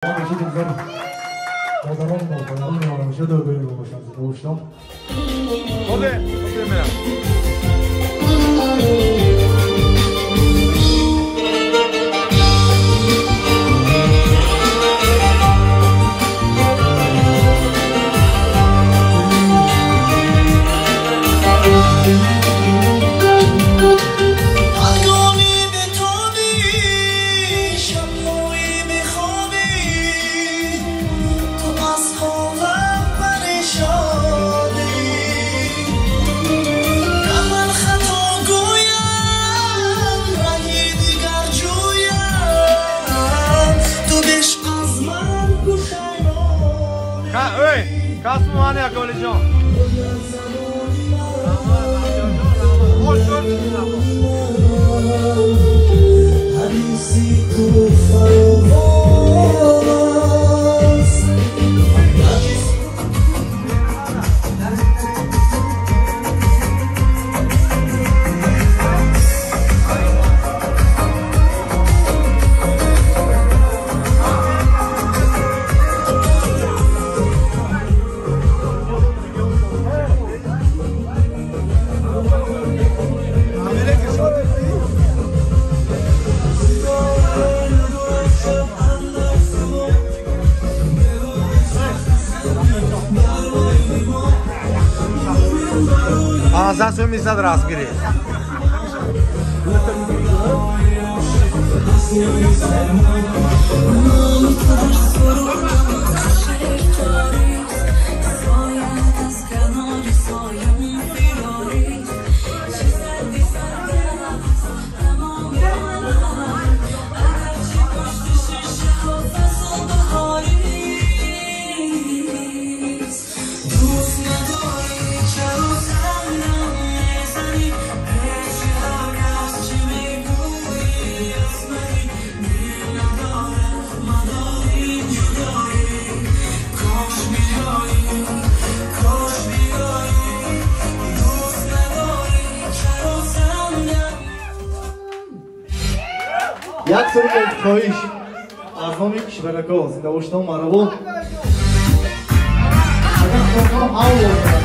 همیشه دیگر مادران ما پایان رو همیشه دو بریم رو باشن دوشتم خوبه میرم Kasım hani yakalayacağım. Sen sönmeysen de rast giri. یک سری خواهش از نامی کشورکا زنده باشتم مرحبا اگر خواهم